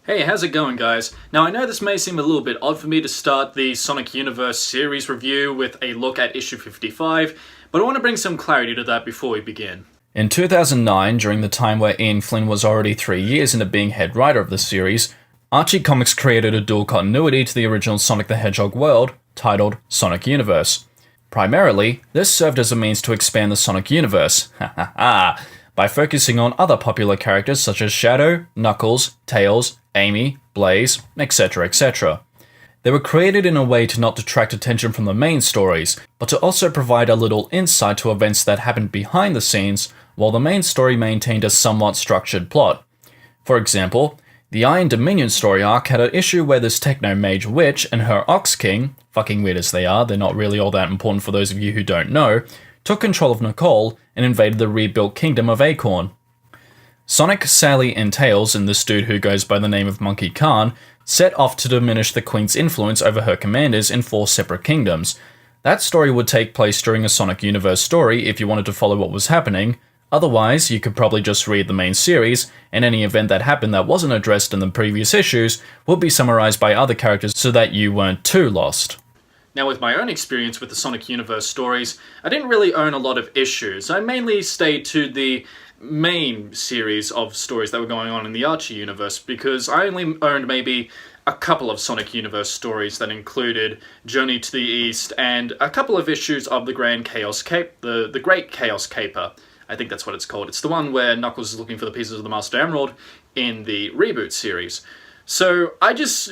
Hey, how's it going, guys? Now, I know this may seem a little bit odd for me to start the Sonic Universe series review with a look at issue 55, but I want to bring some clarity to that before we begin. In 2009, during the time where Ian Flynn was already 3 years into being head writer of the series, Archie Comics created a dual continuity to the original Sonic the Hedgehog world, titled Sonic Universe. Primarily, this served as a means to expand the Sonic universe, by focusing on other popular characters such as Shadow, Knuckles, Tails, Amy, Blaze, etc., etc. They were created in a way to not detract attention from the main stories, but to also provide a little insight to events that happened behind the scenes, while the main story maintained a somewhat structured plot. For example, the Iron Dominion story arc had an issue where this Techno-Mage Witch and her Ox King, fucking weird as they are, they're not really all that important for those of you who don't know, took control of Nicole and invaded the rebuilt kingdom of Acorn. Sonic, Sally, and Tails, and this dude who goes by the name of Monkey Khan, set off to diminish the Queen's influence over her commanders in 4 separate kingdoms. That story would take place during a Sonic Universe story if you wanted to follow what was happening. Otherwise, you could probably just read the main series, and any event that happened that wasn't addressed in the previous issues would be summarized by other characters so that you weren't too lost. Now, with my own experience with the Sonic Universe stories, I didn't really own a lot of issues. I mainly stayed to the main series of stories that were going on in the Archie universe, because I only owned maybe a couple of Sonic Universe stories that included Journey to the East and a couple of issues of the Great Chaos Caper. I think that's what it's called. It's the one where Knuckles is looking for the pieces of the Master Emerald in the reboot series. So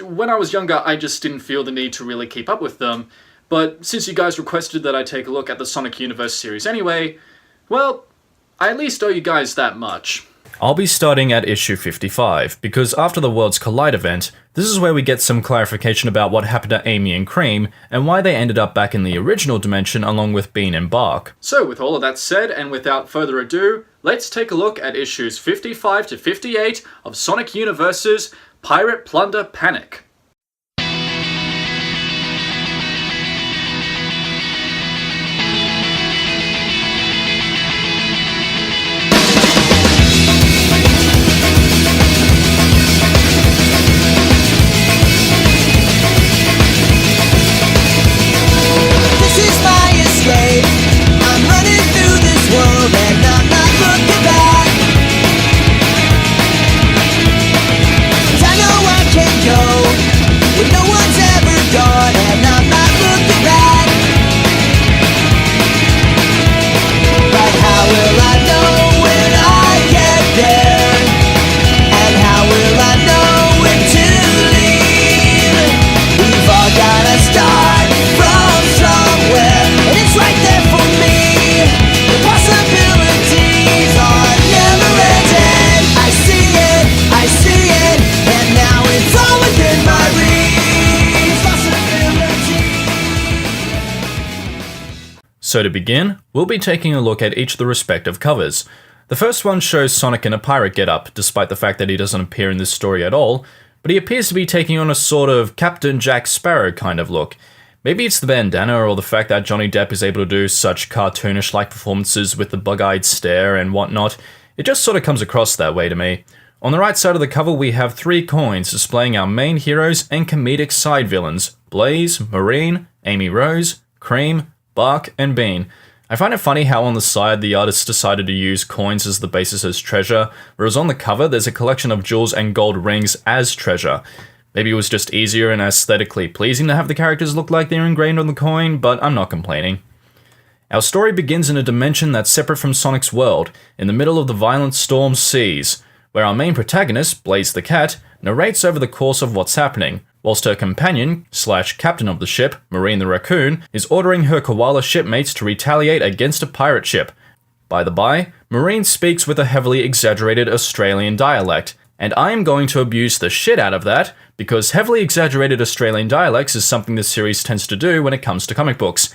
when I was younger, I just didn't feel the need to really keep up with them. But since you guys requested that I take a look at the Sonic Universe series anyway, well, I at least owe you guys that much. I'll be starting at issue 55, because after the Worlds Collide event, this is where we get some clarification about what happened to Amy and Cream, and why they ended up back in the original dimension along with Bean and Bark. So with all of that said, and without further ado, let's take a look at issues 55 to 58 of Sonic Universe's Pirate Plunder Panic. So to begin, we'll be taking a look at each of the respective covers. The first one shows Sonic in a pirate getup, despite the fact that he doesn't appear in this story at all, but he appears to be taking on a sort of Captain Jack Sparrow kind of look. Maybe it's the bandana or the fact that Johnny Depp is able to do such cartoonish-like performances with the bug-eyed stare and whatnot. It just sort of comes across that way to me. On the right side of the cover we have 3 coins displaying our main heroes and comedic side villains, Blaze, Marine, Amy Rose, Cream, Bark, and Bean. I find it funny how on the side the artist decided to use coins as the basis as treasure, whereas on the cover there's a collection of jewels and gold rings as treasure. Maybe it was just easier and aesthetically pleasing to have the characters look like they're engraved on the coin, but I'm not complaining. Our story begins in a dimension that's separate from Sonic's world, in the middle of the violent storm seas, where our main protagonist, Blaze the Cat, narrates over the course of what's happening, whilst her companion/captain of the ship, Marine the Raccoon, is ordering her koala shipmates to retaliate against a pirate ship. By the by, Marine speaks with a heavily exaggerated Australian dialect, and I am going to abuse the shit out of that, because heavily exaggerated Australian dialects is something this series tends to do when it comes to comic books.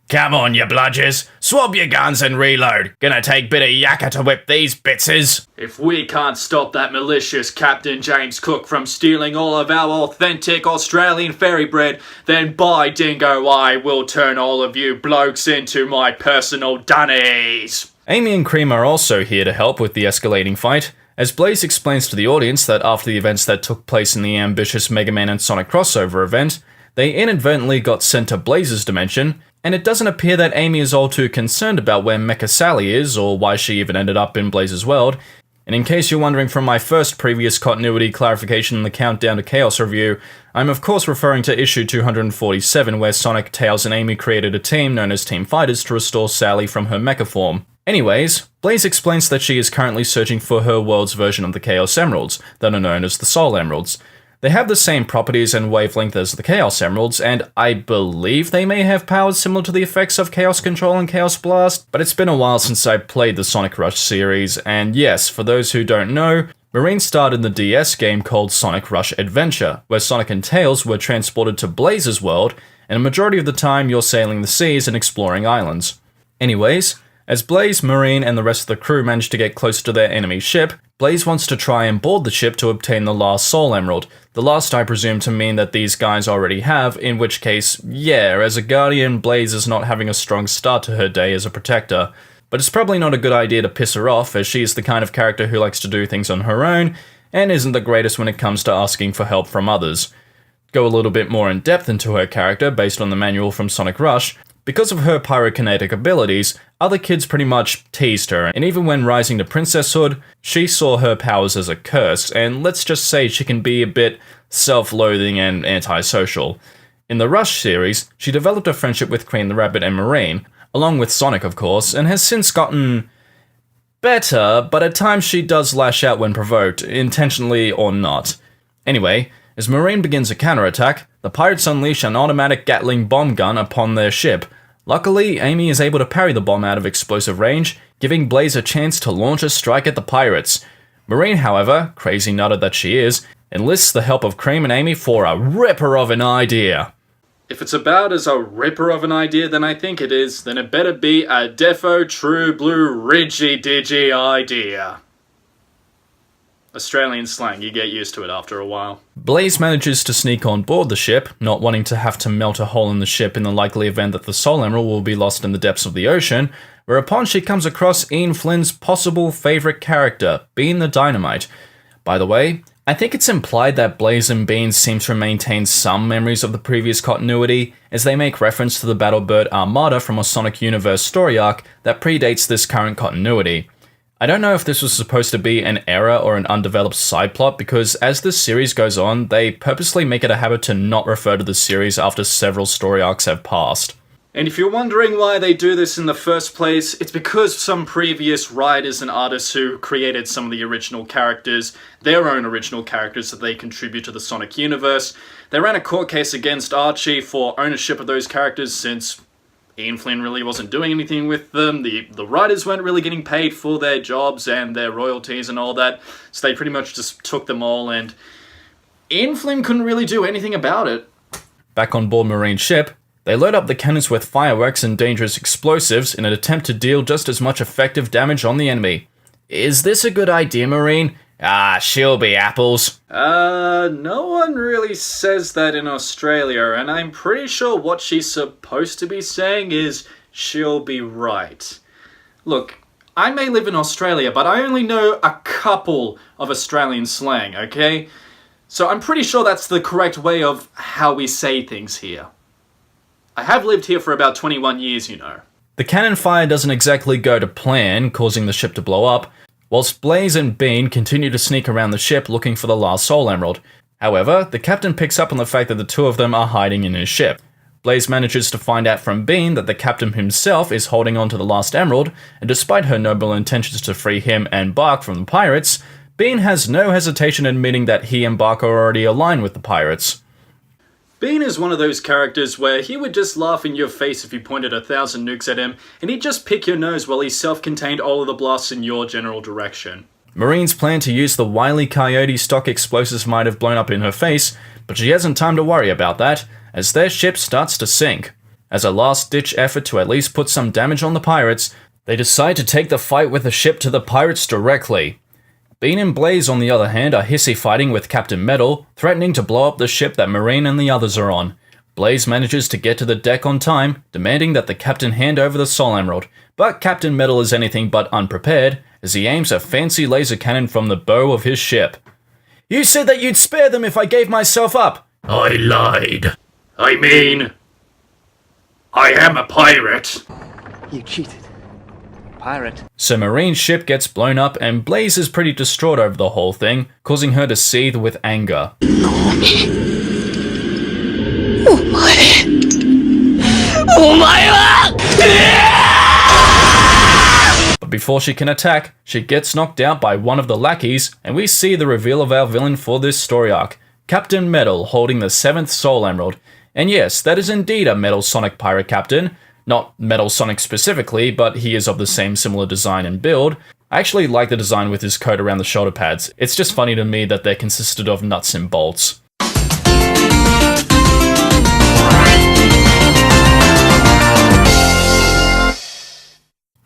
Come on, you bludgers. Swab your guns and reload. Gonna take bit of yakka to whip these bitches. If we can't stop that malicious Captain James Cook from stealing all of our authentic Australian fairy bread, then by dingo I will turn all of you blokes into my personal dunnies. Amy and Cream are also here to help with the escalating fight, as Blaze explains to the audience that after the events that took place in the ambitious Mega Man and Sonic crossover event, they inadvertently got sent to Blaze's dimension, and it doesn't appear that Amy is all too concerned about where Mecha Sally is or why she even ended up in Blaze's world. And in case you're wondering from my first previous continuity clarification in the Countdown to Chaos review, I'm of course referring to issue 247 where Sonic, Tails, and Amy created a team known as Team Fighters to restore Sally from her mecha form. Anyways, Blaze explains that she is currently searching for her world's version of the Chaos Emeralds, that are known as the Soul Emeralds. They have the same properties and wavelength as the Chaos Emeralds, and I believe they may have powers similar to the effects of Chaos Control and Chaos Blast, but it's been a while since I played the Sonic Rush series, and yes, for those who don't know, Marine starred in the DS game called Sonic Rush Adventure, where Sonic and Tails were transported to Blaze's world, and a majority of the time you're sailing the seas and exploring islands. Anyways, as Blaze, Marine, and the rest of the crew manage to get closer to their enemy ship, Blaze wants to try and board the ship to obtain the last Soul Emerald. The last I presume to mean that these guys already have, in which case, yeah, as a Guardian, Blaze is not having a strong start to her day as a protector. But it's probably not a good idea to piss her off, as she is the kind of character who likes to do things on her own, and isn't the greatest when it comes to asking for help from others. Go a little bit more in depth into her character based on the manual from Sonic Rush. Because of her pyrokinetic abilities, other kids pretty much teased her, and even when rising to princesshood, she saw her powers as a curse, and let's just say she can be a bit self-loathing and antisocial. In the Rush series, she developed a friendship with Queen the Rabbit and Marine, along with Sonic of course, and has since gotten better, but at times she does lash out when provoked, intentionally or not. Anyway, as Marine begins a counterattack, the pirates unleash an automatic Gatling bomb gun upon their ship. Luckily, Amy is able to parry the bomb out of explosive range, giving Blaze a chance to launch a strike at the pirates. Marine, however, crazy nutter that she is, enlists the help of Cream and Amy for a ripper of an idea. If it's about as a ripper of an idea than I think it is, then it better be a defo true blue ridgy-digi idea. Australian slang, you get used to it after a while. Blaze manages to sneak on board the ship, not wanting to have to melt a hole in the ship in the likely event that the Soul Emerald will be lost in the depths of the ocean, whereupon she comes across Ian Flynn's possible favourite character, Bean the Dynamite. By the way, I think it's implied that Blaze and Bean seem to maintain some memories of the previous continuity, as they make reference to the Battlebird Armada from a Sonic Universe story arc that predates this current continuity. I don't know if this was supposed to be an error or an undeveloped side plot, because as this series goes on, they purposely make it a habit to not refer to the series after several story arcs have passed. And if you're wondering why they do this in the first place, it's because some previous writers and artists who created some of the original characters, their own original characters that they contribute to the Sonic universe, they ran a court case against Archie for ownership of those characters since Ian Flynn really wasn't doing anything with them, the writers weren't really getting paid for their jobs and their royalties and all that, so they pretty much just took them all, and Ian Flynn couldn't really do anything about it. Back on board Marine's ship, they load up the cannons with fireworks and dangerous explosives in an attempt to deal just as much effective damage on the enemy. Is this a good idea, Marine? Ah, she'll be apples. No one really says that in Australia, and I'm pretty sure what she's supposed to be saying is, she'll be right. Look, I may live in Australia, but I only know a couple of Australian slang, okay? So I'm pretty sure that's the correct way of how we say things here. I have lived here for about 21 years, you know. The cannon fire doesn't exactly go to plan, causing the ship to blow up, whilst Blaze and Bean continue to sneak around the ship looking for the last Soul Emerald. However, the captain picks up on the fact that the two of them are hiding in his ship. Blaze manages to find out from Bean that the captain himself is holding on to the last emerald, and despite her noble intentions to free him and Bark from the pirates, Bean has no hesitation admitting that he and Bark are already aligned with the pirates. Bean is one of those characters where he would just laugh in your face if you pointed 1,000 nukes at him, and he'd just pick your nose while he self-contained all of the blasts in your general direction. Marine's plan to use the Wile E. Coyote stock explosives might have blown up in her face, but she hasn't time to worry about that, as their ship starts to sink. As a last-ditch effort to at least put some damage on the pirates, they decide to take the fight with the ship to the pirates directly. Bean and Blaze, on the other hand, are hissy fighting with Captain Metal, threatening to blow up the ship that Marine and the others are on. Blaze manages to get to the deck on time, demanding that the captain hand over the Soul Emerald, but Captain Metal is anything but unprepared, as he aims a fancy laser cannon from the bow of his ship. "You said that you'd spare them if I gave myself up." I lied. I mean, I am a pirate. You cheated. Pirate. So Marine's ship gets blown up and Blaze is pretty distraught over the whole thing, causing her to seethe with anger. But before she can attack, she gets knocked out by one of the lackeys, and we see the reveal of our villain for this story arc, Captain Metal holding the 7th Soul Emerald. And yes, that is indeed a Metal Sonic pirate captain. Not Metal Sonic specifically, but he is of the same similar design and build. I actually like the design with his coat around the shoulder pads. It's just funny to me that they consisted of nuts and bolts.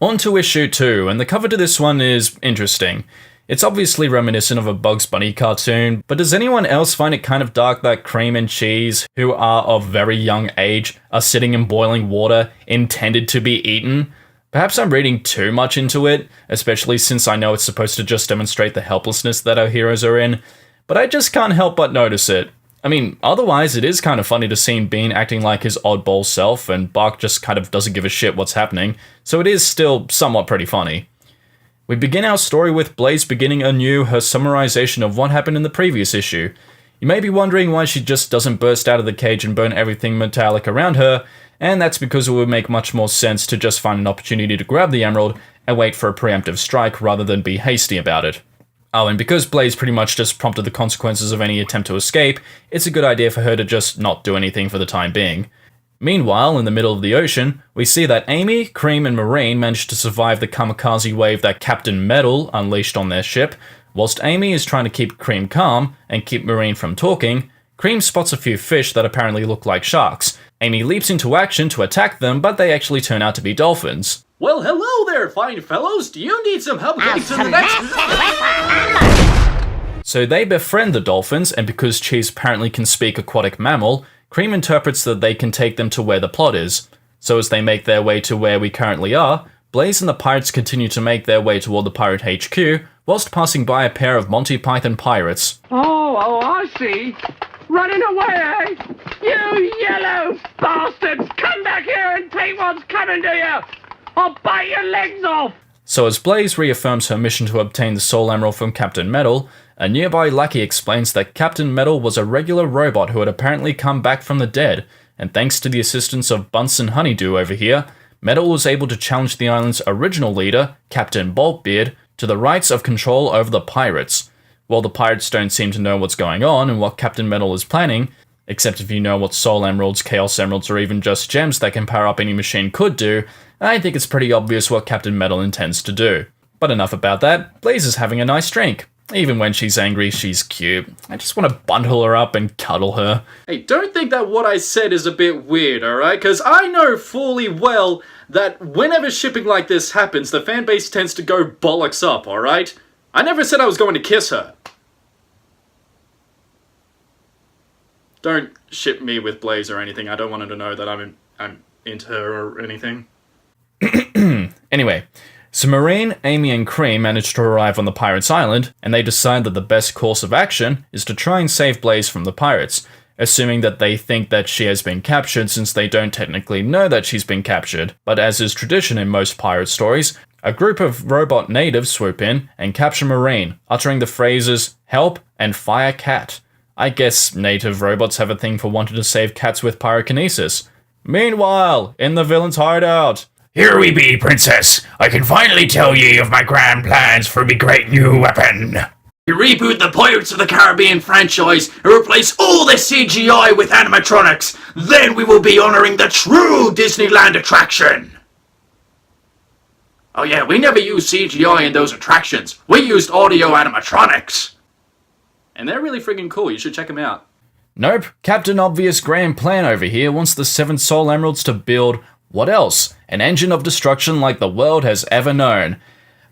On to issue 2, and the cover to this one is interesting. It's obviously reminiscent of a Bugs Bunny cartoon, but does anyone else find it kind of dark that Cream and Cheese, who are of very young age, are sitting in boiling water intended to be eaten? Perhaps I'm reading too much into it, especially since I know it's supposed to just demonstrate the helplessness that our heroes are in, but I just can't help but notice it. I mean, otherwise it is kind of funny to see Bean acting like his oddball self, and Bark just kind of doesn't give a shit what's happening, so it is still somewhat pretty funny. We begin our story with Blaze beginning anew her summarization of what happened in the previous issue. You may be wondering why she just doesn't burst out of the cage and burn everything metallic around her, and that's because it would make much more sense to just find an opportunity to grab the emerald and wait for a preemptive strike rather than be hasty about it. Oh, and because Blaze pretty much just prompted the consequences of any attempt to escape, it's a good idea for her to just not do anything for the time being. Meanwhile, in the middle of the ocean, we see that Amy, Cream, and Marine managed to survive the kamikaze wave that Captain Metal unleashed on their ship. Whilst Amy is trying to keep Cream calm and keep Marine from talking, Cream spots a few fish that apparently look like sharks. Amy leaps into action to attack them, but they actually turn out to be dolphins. Well, hello there, fine fellows. Do you need some help getting to the next... So they befriend the dolphins, and because Cheese apparently can speak aquatic mammal, Cream interprets that they can take them to where the plot is. So as they make their way to where we currently are, Blaze and the pirates continue to make their way toward the pirate HQ, whilst passing by a pair of Monty Python pirates. Oh, I see. Running away, eh? You yellow bastards! Come back here and take what's coming to you! I'll bite your legs off! So as Blaze reaffirms her mission to obtain the Soul Emerald from Captain Metal, a nearby lackey explains that Captain Metal was a regular robot who had apparently come back from the dead, and thanks to the assistance of Bunsen Honeydew over here, Metal was able to challenge the island's original leader, Captain Boltbeard, to the rights of control over the pirates. While the pirates don't seem to know what's going on and what Captain Metal is planning, except if you know what Soul Emeralds, Chaos Emeralds, or even just gems that can power up any machine could do, I think it's pretty obvious what Captain Metal intends to do. But enough about that, Blaze is having a nice drink. Even when she's angry, she's cute. I just want to bundle her up and cuddle her. Hey, don't think that what I said is a bit weird, alright? Because I know fully well that whenever shipping like this happens, the fanbase tends to go bollocks up, alright? I never said I was going to kiss her. Don't ship me with Blaze or anything. I don't want her to know that I'm into her or anything. Anyway, so Marine, Amy, and Cream manage to arrive on the pirates' island, and they decide that the best course of action is to try and save Blaze from the pirates, assuming that they think that she has been captured since they don't technically know that she's been captured. But as is tradition in most pirate stories, a group of robot natives swoop in and capture Marine, uttering the phrases, "help" and "fire cat." I guess native robots have a thing for wanting to save cats with pyrokinesis. Meanwhile, in the villain's hideout... "Here we be, princess. I can finally tell ye of my grand plans for me great new weapon. We reboot the Pirates of the Caribbean franchise and replace all the CGI with animatronics. Then we will be honoring the true Disneyland attraction." Oh yeah, we never used CGI in those attractions. We used audio animatronics. And they're really friggin' cool. You should check them out. Nope, Captain Obvious Grand Plan over here wants the 7 Soul Emeralds to build... what else? An engine of destruction like the world has ever known.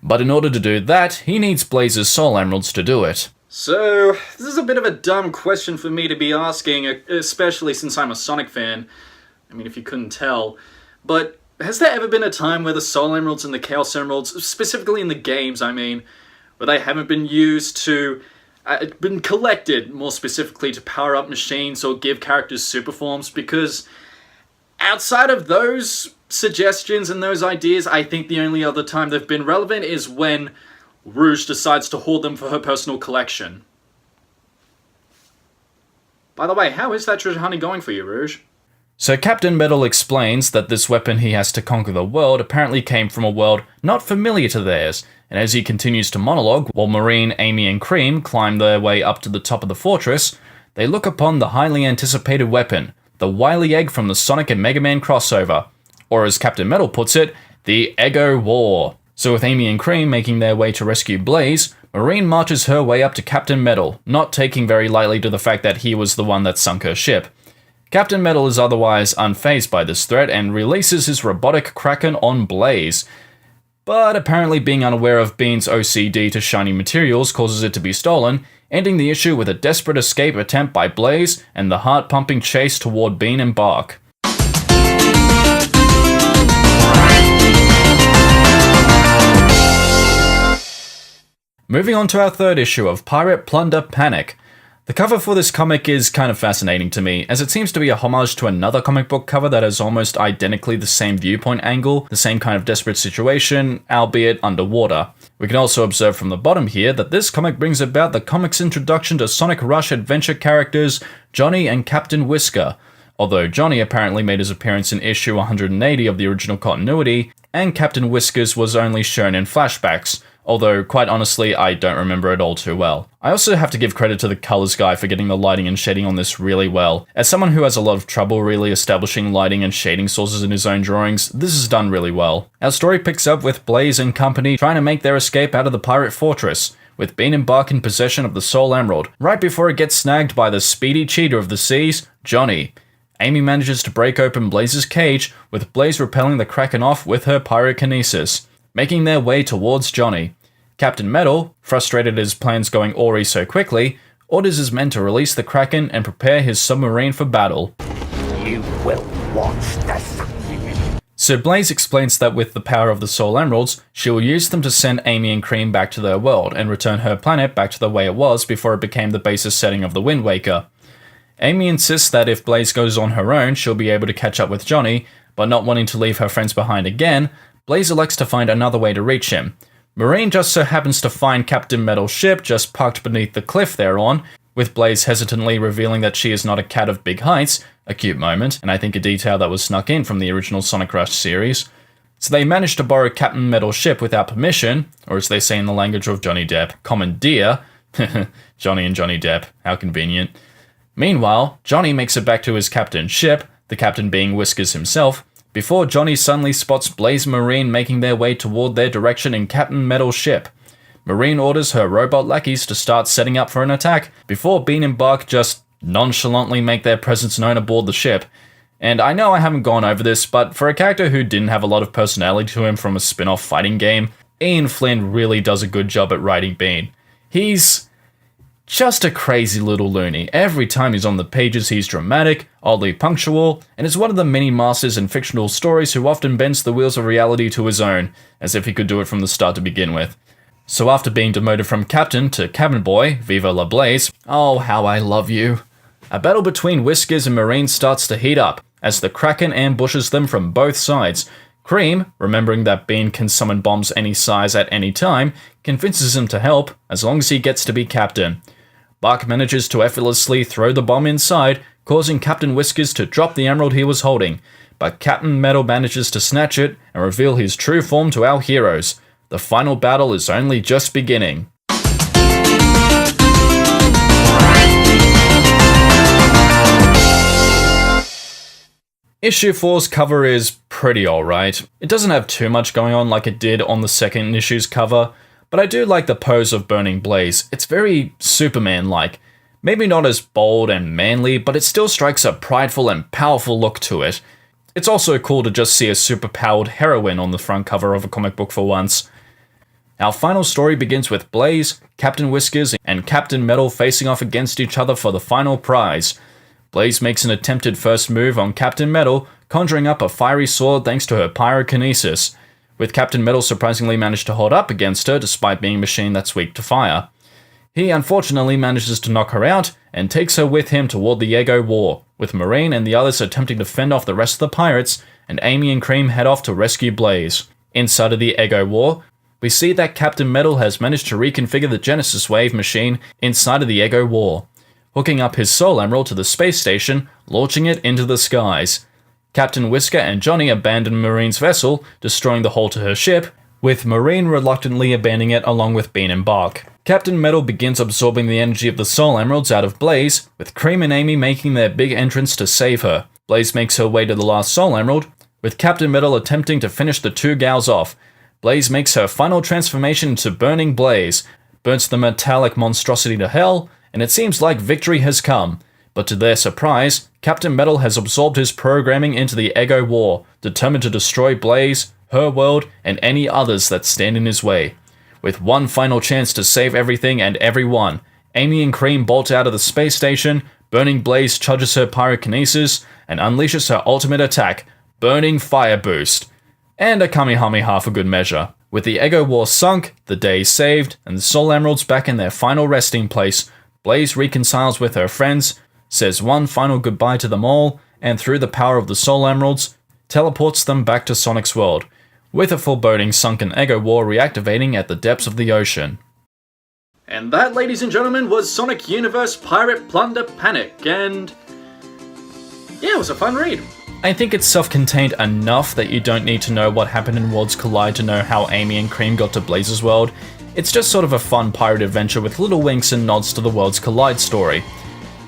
But in order to do that, he needs Blaze's Soul Emeralds to do it. So, this is a bit of a dumb question for me to be asking, especially since I'm a Sonic fan. I mean, if you couldn't tell. But has there ever been a time where the Soul Emeralds and the Chaos Emeralds, specifically in the games, I mean, where they haven't been used to, been collected more specifically to power up machines or give characters super forms? Because outside of those suggestions and those ideas, I think the only other time they've been relevant is when Rouge decides to hoard them for her personal collection. By the way, how is that treasure hunting going for you, Rouge? So Captain Metal explains that this weapon he has to conquer the world apparently came from a world not familiar to theirs, and as he continues to monologue, while Marine, Amy and Cream climb their way up to the top of the fortress, they look upon the highly anticipated weapon, the Wily Egg from the Sonic and Mega Man crossover, or as Captain Metal puts it, the Ego War. So with Amy and Cream making their way to rescue Blaze, Marine marches her way up to Captain Metal, not taking very lightly to the fact that he was the one that sunk her ship. Captain Metal is otherwise unfazed by this threat and releases his robotic Kraken on Blaze. But apparently being unaware of Bean's OCD to shiny materials causes it to be stolen, ending the issue with a desperate escape attempt by Blaze and the heart-pumping chase toward Bean and Bark. Moving on to our third issue of Pirate Plunder Panic. The cover for this comic is kind of fascinating to me, as it seems to be a homage to another comic book cover that has almost identically the same viewpoint angle, the same kind of desperate situation, albeit underwater. We can also observe from the bottom here that this comic brings about the comic's introduction to Sonic Rush adventure characters Johnny and Captain Whisker, although Johnny apparently made his appearance in issue 180 of the original continuity, and Captain Whiskers was only shown in flashbacks, although quite honestly I don't remember it all too well. I also have to give credit to the colours guy for getting the lighting and shading on this really well. As someone who has a lot of trouble really establishing lighting and shading sources in his own drawings, this is done really well. Our story picks up with Blaze and company trying to make their escape out of the pirate fortress, with Bean and Bark in possession of the Soul Emerald, right before it gets snagged by the speedy cheater of the seas, Johnny. Amy manages to break open Blaze's cage, with Blaze repelling the Kraken off with her pyrokinesis, making their way towards Johnny. Captain Metal, frustrated at his plans going awry so quickly, orders his men to release the Kraken and prepare his submarine for battle. You will watch this. So Blaze explains that with the power of the Soul Emeralds, she will use them to send Amy and Cream back to their world and return her planet back to the way it was before it became the basis setting of the Wind Waker. Amy insists that if Blaze goes on her own, she'll be able to catch up with Johnny, but not wanting to leave her friends behind again, Blaze elects to find another way to reach him. Marine just so happens to find Captain Metal's ship just parked beneath the cliff they're on, with Blaze hesitantly revealing that she is not a cat of big heights, a cute moment, and I think a detail that was snuck in from the original Sonic Rush series. So they managed to borrow Captain Metal's ship without permission, or as they say in the language of Johnny Depp, commandeer. Johnny and Johnny Depp, how convenient. Meanwhile, Johnny makes it back to his captain's ship, the captain being Whiskers himself, before Johnny suddenly spots Blaze and Marine making their way toward their direction in Captain Metal's ship. Marine orders her robot lackeys to start setting up for an attack, before Bean and Bark just nonchalantly make their presence known aboard the ship. And I know I haven't gone over this, but for a character who didn't have a lot of personality to him from a spin-off fighting game, Ian Flynn really does a good job at writing Bean. He's just a crazy little loony. Every time he's on the pages, he's dramatic, oddly punctual, and is one of the many masters in fictional stories who often bends the wheels of reality to his own, as if he could do it from the start to begin with. So after being demoted from captain to cabin boy, viva la Blaze, oh how I love you, a battle between Whiskers and Marine starts to heat up, as the Kraken ambushes them from both sides. Cream, remembering that Bean can summon bombs any size at any time, convinces him to help, as long as he gets to be captain. Bark manages to effortlessly throw the bomb inside, causing Captain Whiskers to drop the emerald he was holding, but Captain Metal manages to snatch it and reveal his true form to our heroes. The final battle is only just beginning. Issue 4's cover is pretty alright. It doesn't have too much going on like it did on the second issue's cover, but I do like the pose of Burning Blaze. It's very Superman-like. Maybe not as bold and manly, but it still strikes a prideful and powerful look to it. It's also cool to just see a superpowered heroine on the front cover of a comic book for once. Our final story begins with Blaze, Captain Whiskers, and Captain Metal facing off against each other for the final prize. Blaze makes an attempted first move on Captain Metal, conjuring up a fiery sword thanks to her pyrokinesis, with Captain Metal surprisingly managed to hold up against her despite being a machine that's weak to fire. He unfortunately manages to knock her out and takes her with him toward the Ego War, with Marine and the others attempting to fend off the rest of the pirates, and Amy and Cream head off to rescue Blaze. Inside of the Ego War, we see that Captain Metal has managed to reconfigure the Genesis Wave machine inside of the Ego War, hooking up his Soul Emerald to the space station, launching it into the skies. Captain Whisker and Johnny abandon Marine's vessel, destroying the hull to her ship, with Marine reluctantly abandoning it along with Bean and Bark. Captain Metal begins absorbing the energy of the Soul Emeralds out of Blaze, with Cream and Amy making their big entrance to save her. Blaze makes her way to the last Soul Emerald, with Captain Metal attempting to finish the two gals off. Blaze makes her final transformation into Burning Blaze, burns the metallic monstrosity to hell, and it seems like victory has come. But to their surprise, Captain Metal has absorbed his programming into the Ego War, determined to destroy Blaze, her world, and any others that stand in his way. With one final chance to save everything and everyone, Amy and Cream bolt out of the space station, Burning Blaze charges her pyrokinesis, and unleashes her ultimate attack, Burning Fire Boost. And a Kamehameha for good measure. With the Ego War sunk, the day saved, and the Soul Emeralds back in their final resting place, Blaze reconciles with her friends, says one final goodbye to them all, and through the power of the Soul Emeralds, teleports them back to Sonic's world, with a foreboding sunken Ego War reactivating at the depths of the ocean. And that, ladies and gentlemen, was Sonic Universe Pirate Plunder Panic, and yeah, it was a fun read. I think it's self-contained enough that you don't need to know what happened in Worlds Collide to know how Amy and Cream got to Blaze's world. It's just sort of a fun pirate adventure with little winks and nods to the Worlds Collide story.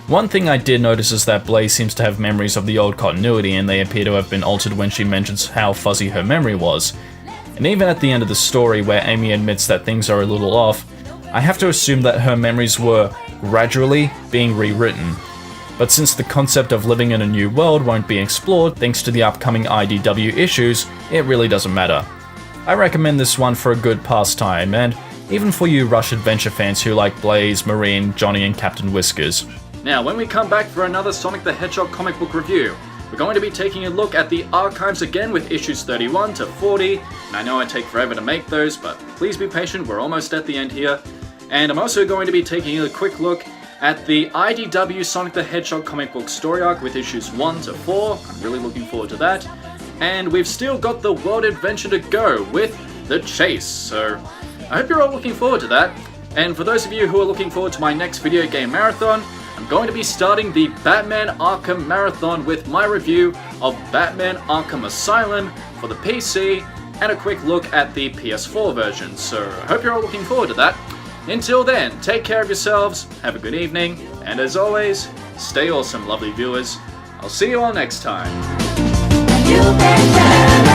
One thing I did notice is that Blaze seems to have memories of the old continuity, and they appear to have been altered when she mentions how fuzzy her memory was. And even at the end of the story, where Amy admits that things are a little off, I have to assume that her memories were gradually being rewritten. But since the concept of living in a new world won't be explored thanks to the upcoming IDW issues, it really doesn't matter. I recommend this one for a good pastime, and even for you Rush Adventure fans who like Blaze, Marine, Johnny, and Captain Whiskers. Now, when we come back for another Sonic the Hedgehog comic book review, we're going to be taking a look at the archives again with issues 31 to 40, and I know I take forever to make those, but please be patient, we're almost at the end here. And I'm also going to be taking a quick look at the IDW Sonic the Hedgehog comic book story arc with issues 1 to 4, I'm really looking forward to that. And we've still got the World Adventure to go with The Chase, so I hope you're all looking forward to that. And for those of you who are looking forward to my next video game marathon, I'm going to be starting the Batman Arkham Marathon with my review of Batman Arkham Asylum for the PC and a quick look at the PS4 version, so I hope you're all looking forward to that. Until then, take care of yourselves, have a good evening, and as always, stay awesome, lovely viewers. I'll see you all next time. You can